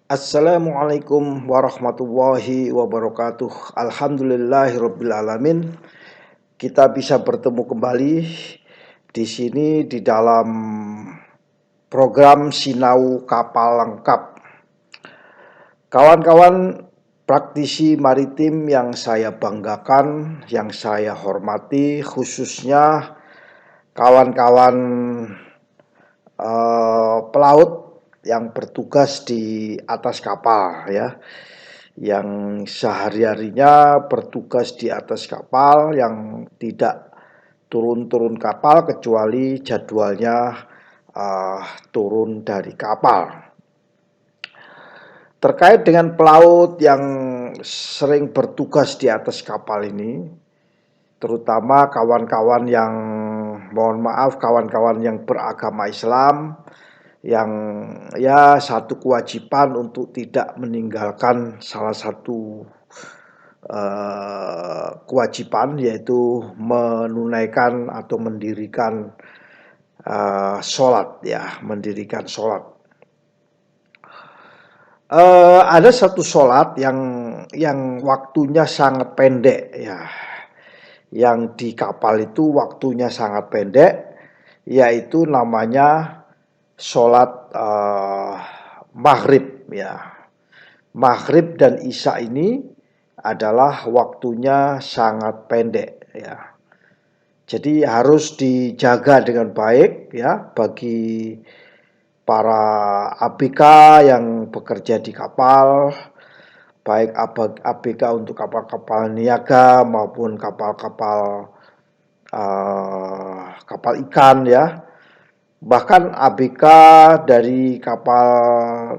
Assalamualaikum warahmatullahi wabarakatuh. Alhamdulillahirabbil alamin. Kita bisa bertemu kembali di sini di dalam program Sinau Kapal Lengkap. Kawan-kawan praktisi maritim yang saya banggakan, yang saya hormati, khususnya kawan-kawan pelaut yang bertugas di atas kapal ya, yang sehari-harinya bertugas di atas kapal, yang tidak turun-turun kapal kecuali jadwalnya turun dari kapal. Terkait dengan pelaut yang sering bertugas di atas kapal ini, terutama kawan-kawan yang, mohon maaf, kawan-kawan yang beragama Islam, yang ya satu kewajiban untuk tidak meninggalkan salah satu kewajiban, yaitu menunaikan atau mendirikan sholat ya, mendirikan sholat. Ada satu sholat yang waktunya sangat pendek ya, yang di kapal itu waktunya sangat pendek, yaitu namanya sholat maghrib ya. Maghrib dan isya ini adalah waktunya sangat pendek ya. Jadi harus dijaga dengan baik ya bagi para ABK yang bekerja di kapal, baik ABK untuk kapal-kapal niaga maupun kapal-kapal kapal ikan ya. Bahkan ABK dari kapal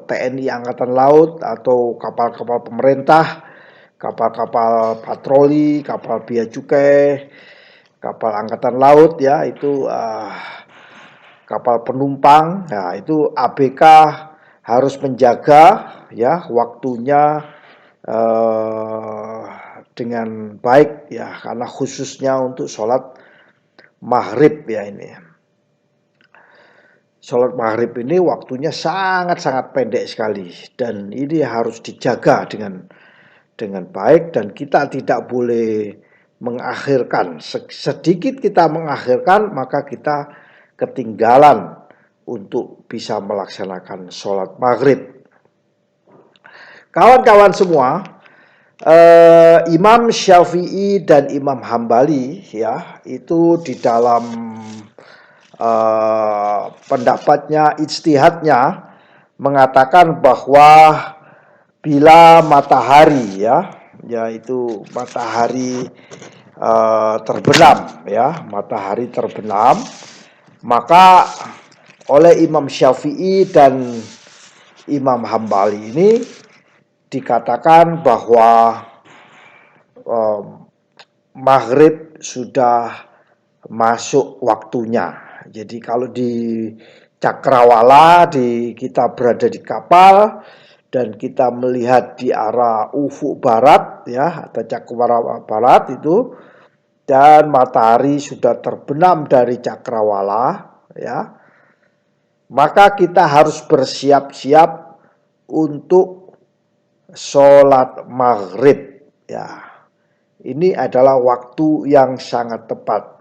TNI Angkatan Laut atau kapal-kapal pemerintah, kapal-kapal patroli, kapal bea cukai, kapal Angkatan Laut ya, itu kapal penumpang. Nah, itu ABK harus menjaga ya waktunya dengan baik ya, karena khususnya untuk sholat maghrib ya ini. Sholat maghrib ini waktunya sangat-sangat pendek sekali, dan ini harus dijaga dengan baik, dan kita tidak boleh mengakhirkan. Sedikit kita mengakhirkan, maka kita ketinggalan untuk bisa melaksanakan sholat maghrib. Kawan-kawan semua, Imam Syafi'i dan Imam Hambali ya, itu di dalam pendapatnya, ijtihadnya mengatakan bahwa bila matahari ya, yaitu matahari terbenam ya, matahari terbenam, maka oleh Imam Syafi'i dan Imam Hambali ini dikatakan bahwa maghrib sudah masuk waktunya. Jadi kalau di cakrawala, kita berada di kapal dan kita melihat di arah ufuk barat ya, atau cakrawala barat itu, dan matahari sudah terbenam dari cakrawala ya, maka kita harus bersiap-siap untuk sholat maghrib ya. Ini adalah waktu yang sangat tepat.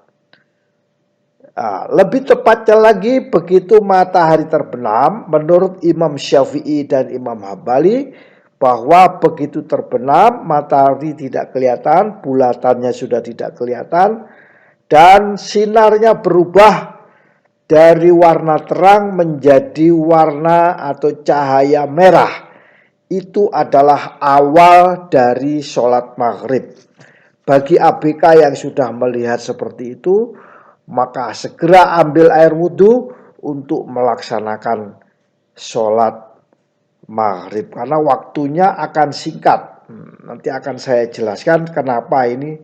Lebih tepatnya lagi, begitu matahari terbenam, menurut Imam Syafi'i dan Imam Hambali, bahwa begitu terbenam matahari tidak kelihatan, bulatannya sudah tidak kelihatan, dan sinarnya berubah dari warna terang menjadi warna atau cahaya merah. Itu adalah awal dari sholat maghrib. Bagi ABK yang sudah melihat seperti itu, maka segera ambil air wudhu untuk melaksanakan sholat maghrib, karena waktunya akan singkat. Nanti akan saya jelaskan kenapa ini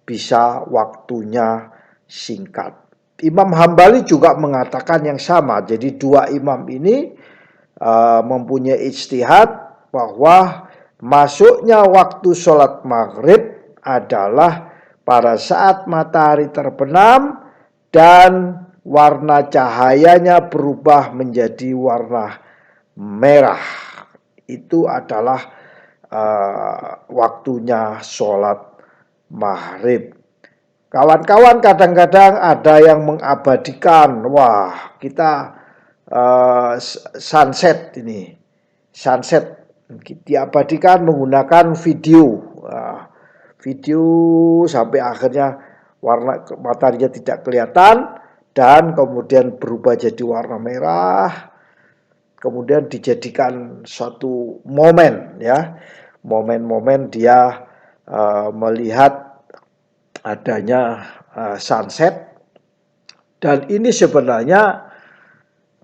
bisa waktunya singkat. Imam Hambali juga mengatakan yang sama. Jadi dua imam ini mempunyai ijtihad bahwa masuknya waktu sholat maghrib adalah pada saat matahari terbenam dan warna cahayanya berubah menjadi warna merah. itu adalah waktunya sholat maghrib. Kawan-kawan kadang-kadang ada yang mengabadikan, wah kita sunset ini, sunset diabadikan menggunakan video, video sampai akhirnya warna mataharinya tidak kelihatan dan kemudian berubah jadi warna merah, kemudian dijadikan suatu momen ya, momen-momen dia melihat adanya sunset, dan ini sebenarnya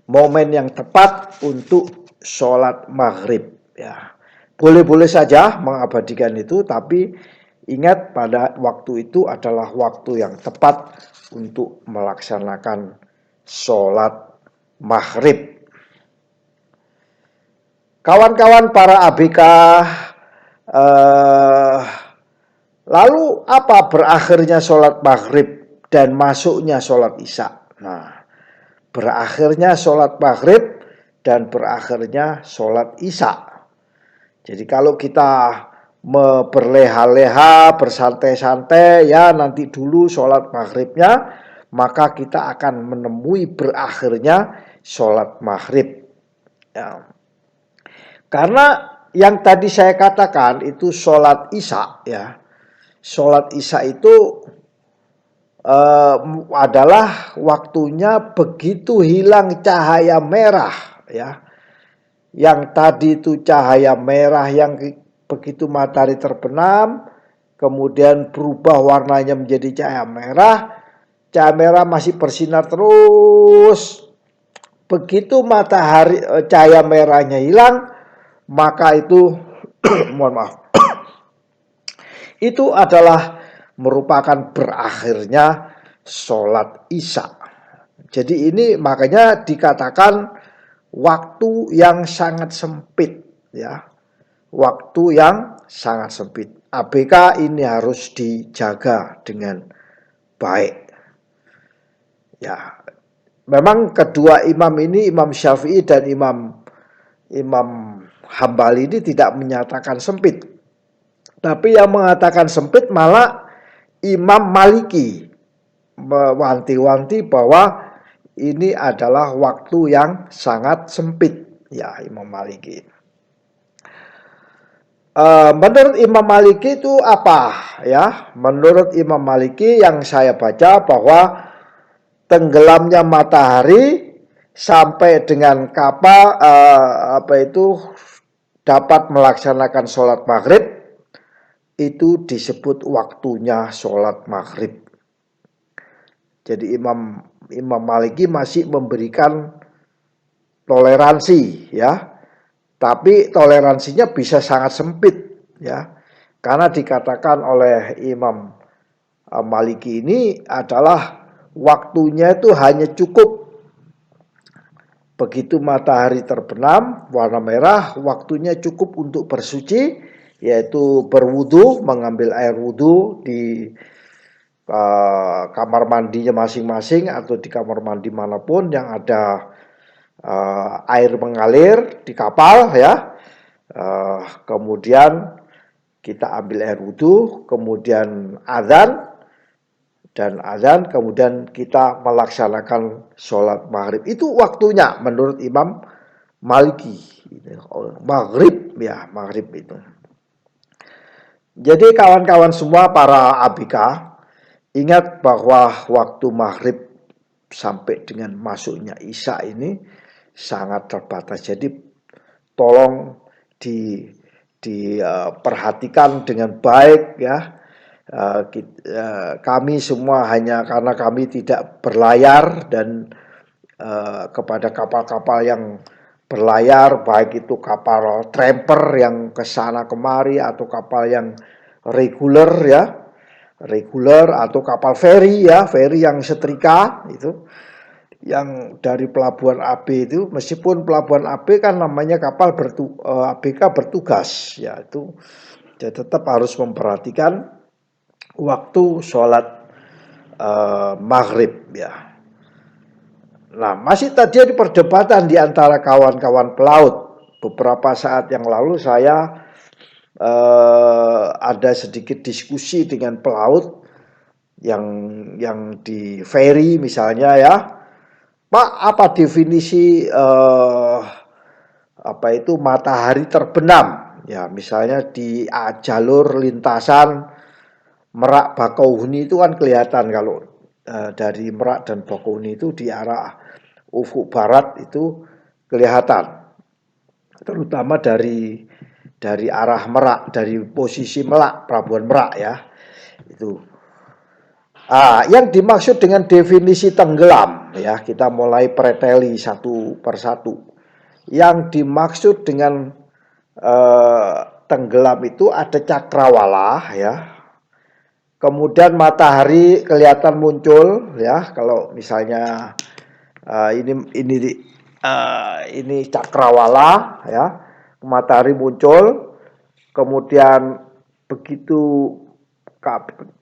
momen yang tepat untuk sholat maghrib ya. Boleh-boleh saja mengabadikan itu, tapi ingat pada waktu itu adalah waktu yang tepat untuk melaksanakan sholat maghrib. Kawan-kawan para ABK, lalu apa berakhirnya sholat maghrib dan masuknya sholat isya? Nah, berakhirnya sholat maghrib dan berakhirnya sholat isya. Jadi kalau kita berleha-leha, bersantai-santai, ya nanti dulu sholat maghribnya, maka kita akan menemui berakhirnya sholat maghrib. Ya. Karena yang tadi saya katakan itu sholat isya, ya. Sholat isya itu adalah waktunya begitu hilang cahaya merah ya. Yang tadi itu cahaya merah yang begitu matahari terbenam kemudian berubah warnanya menjadi cahaya merah. Cahaya merah masih bersinar terus. Begitu matahari cahaya merahnya hilang, maka itu mohon maaf. Itu adalah merupakan berakhirnya sholat isya. Jadi ini makanya dikatakan waktu yang sangat sempit ya. Waktu yang sangat sempit. ABK ini harus dijaga dengan baik. Ya. Memang kedua imam ini, Imam Syafi'i dan Imam Hambali ini tidak menyatakan sempit. Tapi yang mengatakan sempit malah Imam Maliki, mewanti-wanti bahwa ini adalah waktu yang sangat sempit ya Imam Maliki. Menurut Imam Maliki itu apa ya? Menurut Imam Maliki yang saya baca bahwa tenggelamnya matahari sampai dengan kapal dapat melaksanakan sholat maghrib, itu disebut waktunya sholat maghrib. Jadi Imam Maliki masih memberikan toleransi ya, tapi toleransinya bisa sangat sempit ya, karena dikatakan oleh Imam Maliki ini adalah waktunya itu hanya cukup begitu matahari terbenam warna merah, waktunya cukup untuk bersuci, yaitu berwudu, mengambil air wudu di kamar mandinya masing-masing atau di kamar mandi manapun yang ada air mengalir di kapal ya. Kemudian kita ambil air wudu, kemudian azan, kemudian kita melaksanakan sholat maghrib. Itu waktunya menurut Imam Maliki. Maghrib ya, maghrib itu. Jadi kawan-kawan semua para ABK, ingat bahwa waktu maghrib sampai dengan masuknya isya ini sangat terbatas. Jadi tolong diperhatikan dengan baik ya. Kami semua hanya karena kami tidak berlayar dan kepada kapal-kapal yang berlayar, baik itu kapal tramper yang kesana kemari atau kapal yang reguler ya, reguler atau kapal feri ya, feri yang setrika itu, yang dari pelabuhan AB itu, meskipun pelabuhan AB kan namanya kapal ABK bertugas ya, itu ya tetap harus memperhatikan waktu sholat maghrib ya. Nah, masih terjadi perdebatan di antara kawan-kawan pelaut. beberapa saat yang lalu saya ada sedikit diskusi dengan pelaut yang di ferry misalnya ya, Pak, apa definisi apa itu matahari terbenam? Ya, misalnya di jalur lintasan Merak Bakauheni itu kan kelihatan kalau dari Merak dan Bakauheni itu di arah ufuk barat itu kelihatan, terutama dari arah Merak, dari posisi Merak, Pelabuhan Merak ya itu. Yang dimaksud dengan definisi tenggelam ya, kita mulai preteli satu persatu. Yang dimaksud dengan tenggelam itu ada cakrawala ya. Kemudian matahari kelihatan muncul ya, kalau misalnya ini cakrawala ya, matahari muncul, kemudian begitu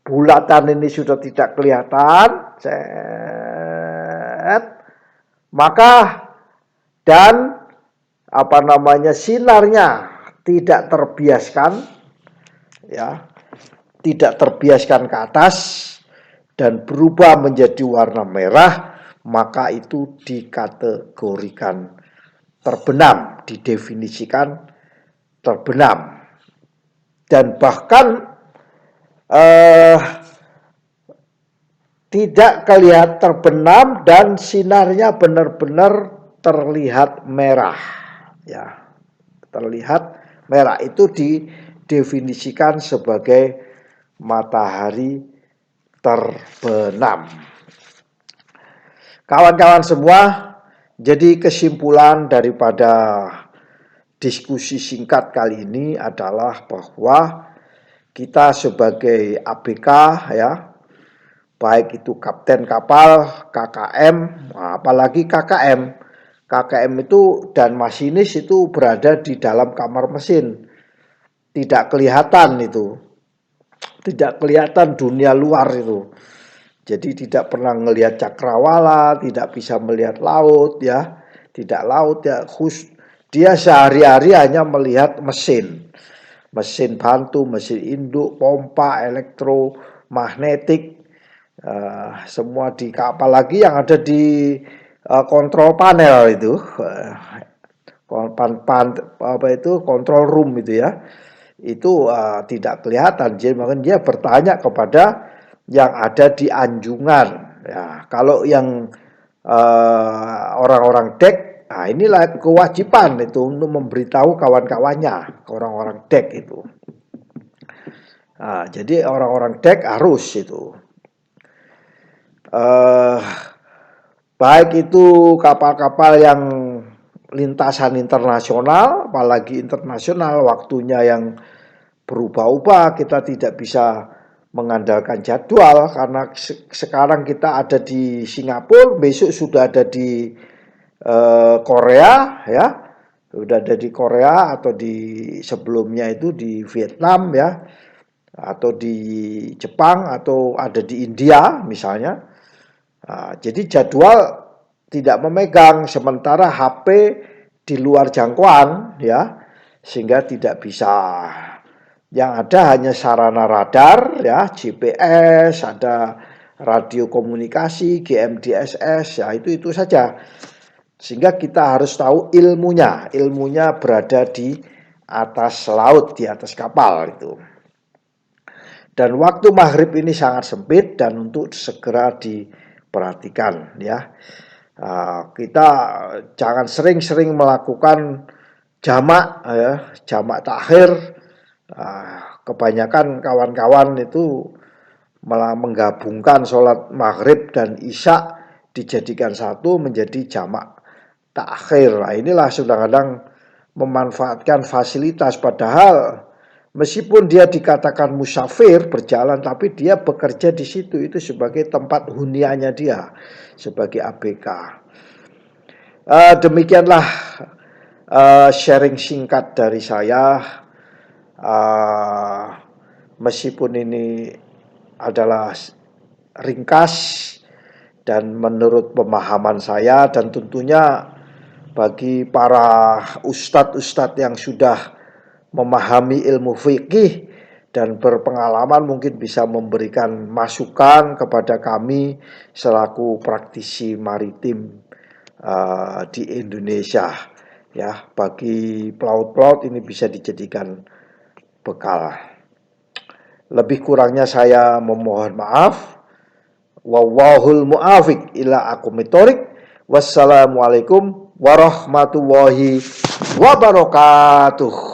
bulatan ini sudah tidak kelihatan, maka dan apa namanya sinarnya tidak terbiaskan ya, tidak terbiaskan ke atas dan berubah menjadi warna merah, maka itu dikategorikan terbenam, didefinisikan terbenam. Dan bahkan tidak kelihatan terbenam dan sinarnya benar-benar terlihat merah ya, terlihat merah, itu didefinisikan sebagai matahari terbenam. Kawan-kawan semua, jadi kesimpulan daripada diskusi singkat kali ini adalah bahwa kita sebagai ABK ya, baik itu kapten kapal, KKM, apalagi KKM. KKM itu dan masinis itu berada di dalam kamar mesin. Tidak kelihatan itu. Tidak kelihatan dunia luar itu. Jadi tidak pernah melihat cakrawala, tidak bisa melihat laut ya. Tidak laut ya, dia sehari-hari hanya melihat mesin. Mesin bantu, mesin induk, pompa, elektromagnetik, semua di kapal, lagi yang ada di kontrol panel itu, apa itu kontrol room itu ya, itu tidak kelihatan. Jadi makanya dia bertanya kepada yang ada di anjungan ya. Kalau yang orang-orang dek, nah inilah kewajiban itu untuk memberitahu kawan-kawannya, orang-orang dek itu. Jadi orang-orang dek harus itu. Baik itu kapal-kapal yang lintasan internasional, apalagi internasional, waktunya yang berubah-ubah, kita tidak bisa mengandalkan jadwal karena sekarang kita ada di Singapura, besok sudah ada di Korea ya, sudah ada di Korea, atau di sebelumnya itu di Vietnam ya, atau di Jepang, atau ada di India misalnya. Jadi jadwal tidak memegang, sementara HP di luar jangkauan ya, sehingga tidak bisa. Yang ada hanya sarana radar ya, GPS, ada radio komunikasi, GMDSS ya, itu saja. Sehingga kita harus tahu ilmunya berada di atas laut, di atas kapal itu. Dan waktu maghrib ini sangat sempit dan untuk segera diperhatikan ya. Kita jangan sering-sering melakukan jamak ya, jamak takhir. Kebanyakan kawan-kawan itu malah menggabungkan sholat maghrib dan isya dijadikan satu menjadi jamak takhir. Inilah kadang-kadang memanfaatkan fasilitas, padahal meskipun dia dikatakan musafir berjalan, tapi dia bekerja di situ, itu sebagai tempat hunianya dia sebagai ABK. Demikianlah sharing singkat dari saya. Meskipun ini adalah ringkas dan menurut pemahaman saya, dan tentunya bagi para ustadz-ustadz yang sudah memahami ilmu fikih dan berpengalaman mungkin bisa memberikan masukan kepada kami selaku praktisi maritim di Indonesia. Ya, bagi pelaut-pelaut ini bisa dijadikan bekal. Lebih kurangnya saya memohon maaf. Wallahul mu'afiq ila aqwamit thoriq. Wassalamualaikum warahmatullahi wabarakatuh.